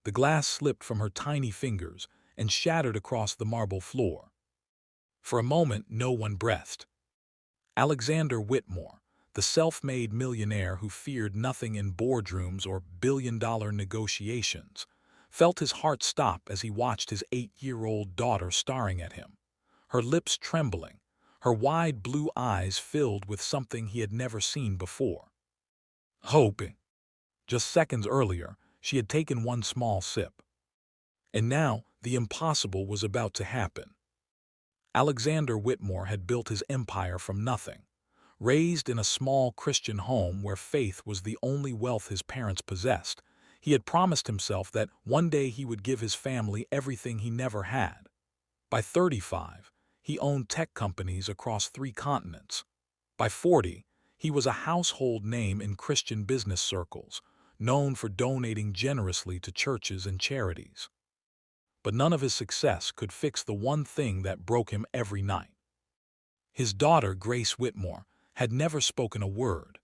The glass slipped from her tiny fingers and shattered across the marble floor. For a moment, no one breathed. Alexander Whitmore, the self-made millionaire who feared nothing in boardrooms or billion-dollar negotiations, felt his heart stop as he watched his 8-year-old daughter staring at him, her lips trembling, her wide blue eyes filled with something he had never seen before. Hoping. Just seconds earlier, she had taken one small sip. And now, the impossible was about to happen. Alexander Whitmore had built his empire from nothing. Raised in a small Christian home where faith was the only wealth his parents possessed, he had promised himself that one day he would give his family everything he never had. By 35, he owned tech companies across 3 continents. By 40, he was a household name in Christian business circles, known for donating generously to churches and charities. But none of his success could fix the one thing that broke him every night. His daughter, Grace Whitmore, had never spoken a word.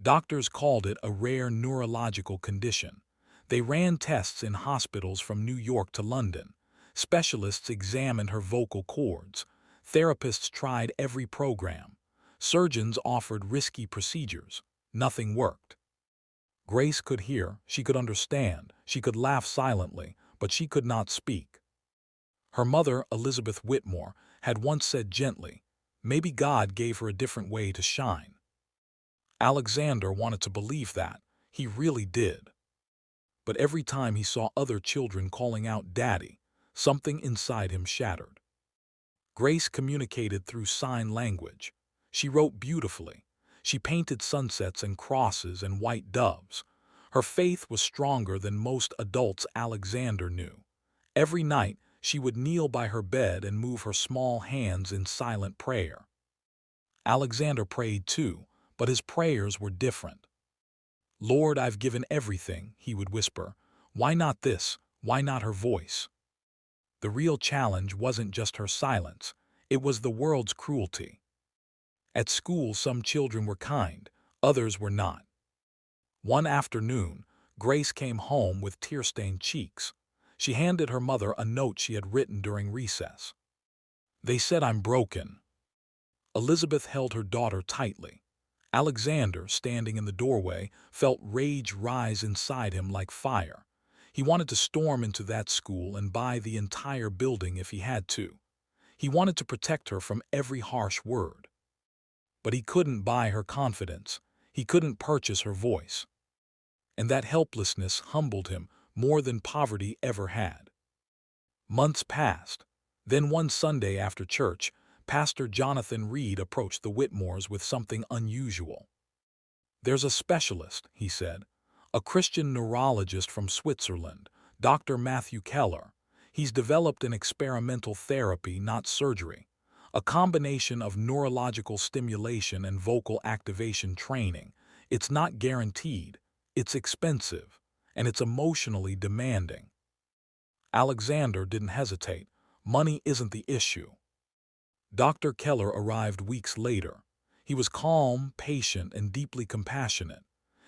Doctors called it a rare neurological condition. They ran tests in hospitals from New York to London. Specialists examined her vocal cords. Therapists tried every program. Surgeons offered risky procedures. Nothing worked. Grace could hear, she could understand, she could laugh silently, but she could not speak. Her mother, Elizabeth Whitmore, had once said gently, "Maybe God gave her a different way to shine." Alexander wanted to believe that. He really did. But every time he saw other children calling out "Daddy," something inside him shattered. Grace communicated through sign language. She wrote beautifully. She painted sunsets and crosses and white doves. Her faith was stronger than most adults Alexander knew. Every night, she would kneel by her bed and move her small hands in silent prayer. Alexander prayed too, but his prayers were different. "Lord, I've given everything," he would whisper. "Why not this? Why not her voice?" The real challenge wasn't just her silence. It was the world's cruelty. At school, some children were kind, others were not. One afternoon, Grace came home with tear-stained cheeks. She handed her mother a note she had written during recess. "They said I'm broken." Elizabeth held her daughter tightly. Alexander, standing in the doorway, felt rage rise inside him like fire. He wanted to storm into that school and buy the entire building if he had to. He wanted to protect her from every harsh word. But he couldn't buy her confidence. He couldn't purchase her voice. And that helplessness humbled him more than poverty ever had. Months passed. Then one Sunday after church, Pastor Jonathan Reed approached the Whitmores with something unusual. "There's a specialist," he said, "a Christian neurologist from Switzerland, Dr. Matthew Keller. He's developed an experimental therapy, not surgery, a combination of neurological stimulation and vocal activation training. It's not guaranteed, it's expensive, and it's emotionally demanding." Alexander didn't hesitate. Money isn't the issue. Dr. Keller arrived weeks later. He was calm, patient, and deeply compassionate.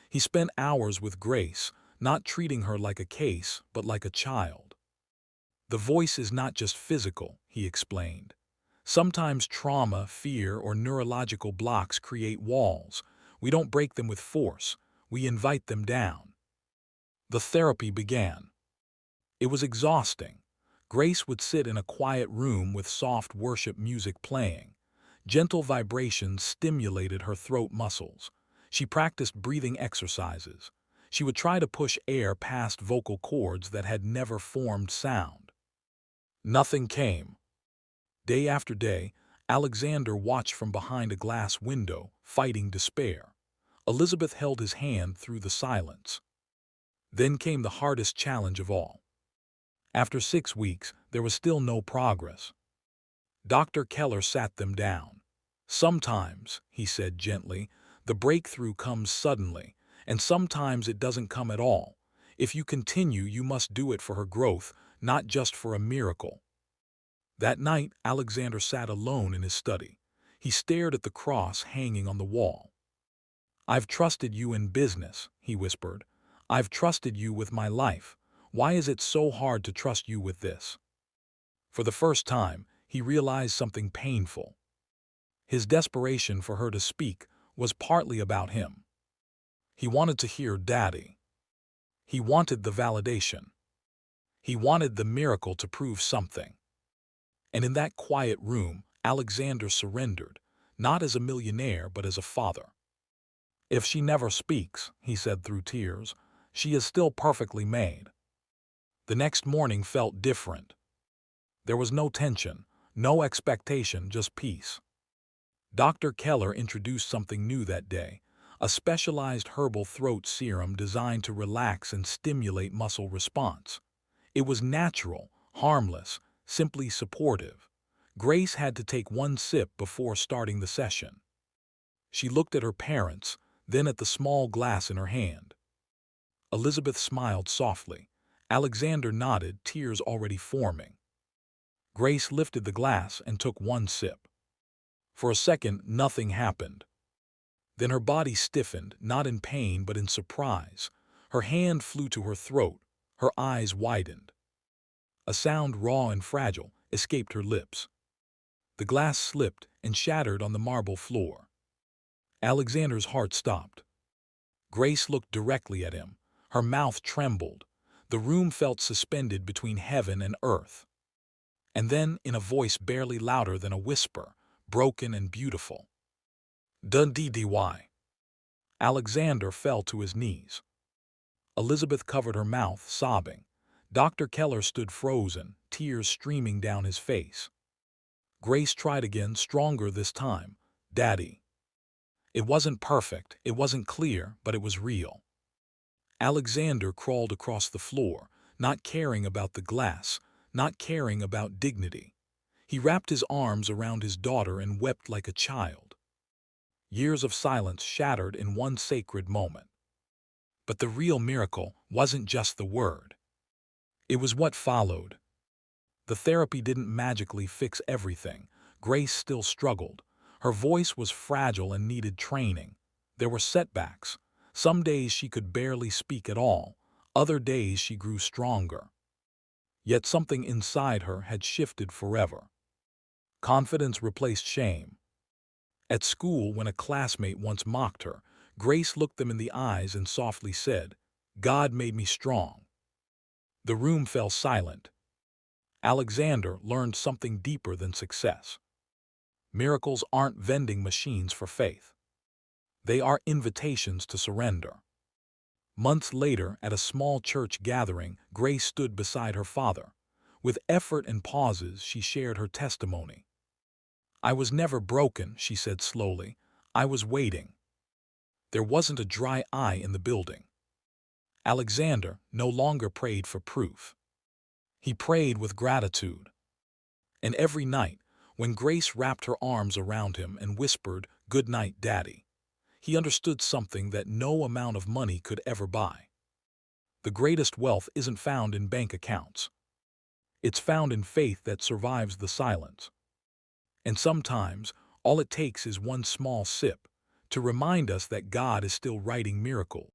He spent hours with Grace, not treating her like a case, but like a child. "The voice is not just physical," he explained. "Sometimes trauma, fear, or neurological blocks create walls. We don't break them with force. We invite them down." The therapy began. It was exhausting. Grace would sit in a quiet room with soft worship music playing. Gentle vibrations stimulated her throat muscles. She practiced breathing exercises. She would try to push air past vocal cords that had never formed sound. Nothing came. Day after day, Alexander watched from behind a glass window, fighting despair. Elizabeth held his hand through the silence. Then came the hardest challenge of all. After 6 weeks, there was still no progress. Dr. Keller sat them down. "Sometimes," he said gently, "the breakthrough comes suddenly, and sometimes it doesn't come at all. If you continue, you must do it for her growth, not just for a miracle." That night, Alexander sat alone in his study. He stared at the cross hanging on the wall. "I've trusted you in business," he whispered. "I've trusted you with my life. Why is it so hard to trust you with this?" For the first time, he realized something painful. His desperation for her to speak was partly about him. He wanted to hear Daddy. He wanted the validation. He wanted the miracle to prove something. And in that quiet room, Alexander surrendered, not as a millionaire but as a father. "If she never speaks," he said through tears, "she is still perfectly made." The next morning felt different. There was no tension, no expectation, just peace. Dr. Keller introduced something new that day, a specialized herbal throat serum designed to relax and stimulate muscle response. It was natural, harmless, simply supportive. Grace had to take one sip before starting the session. She looked at her parents, then at the small glass in her hand. Elizabeth smiled softly. Alexander nodded, tears already forming. Grace lifted the glass and took one sip. For a second, nothing happened. Then her body stiffened, not in pain but in surprise. Her hand flew to her throat. Her eyes widened. A sound raw and fragile escaped her lips. The glass slipped and shattered on the marble floor. Alexander's heart stopped. Grace looked directly at him. Her mouth trembled. The room felt suspended between heaven and earth. And then, in a voice barely louder than a whisper, broken and beautiful, "Dun-dee-dee-why." Alexander fell to his knees. Elizabeth covered her mouth, sobbing. Dr. Keller stood frozen, tears streaming down his face. Grace tried again, stronger this time. "Daddy." It wasn't perfect, it wasn't clear, but it was real. Alexander crawled across the floor, not caring about the glass, not caring about dignity. He wrapped his arms around his daughter and wept like a child. Years of silence shattered in one sacred moment. But the real miracle wasn't just the word. It was what followed. The therapy didn't magically fix everything. Grace still struggled. Her voice was fragile and needed training. There were setbacks. Some days she could barely speak at all. Other days she grew stronger. Yet something inside her had shifted forever. Confidence replaced shame. At school, when a classmate once mocked her, Grace looked them in the eyes and softly said, "God made me strong." The room fell silent. Alexander learned something deeper than success. Miracles aren't vending machines for faith. They are invitations to surrender. Months later, at a small church gathering, Grace stood beside her father. With effort and pauses, she shared her testimony. "I was never broken," she said slowly. "I was waiting." There wasn't a dry eye in the building. Alexander no longer prayed for proof. He prayed with gratitude. And every night, when Grace wrapped her arms around him and whispered, "Good night, Daddy," he understood something that no amount of money could ever buy. The greatest wealth isn't found in bank accounts. It's found in faith that survives the silence. And sometimes, all it takes is one small sip to remind us that God is still writing miracles.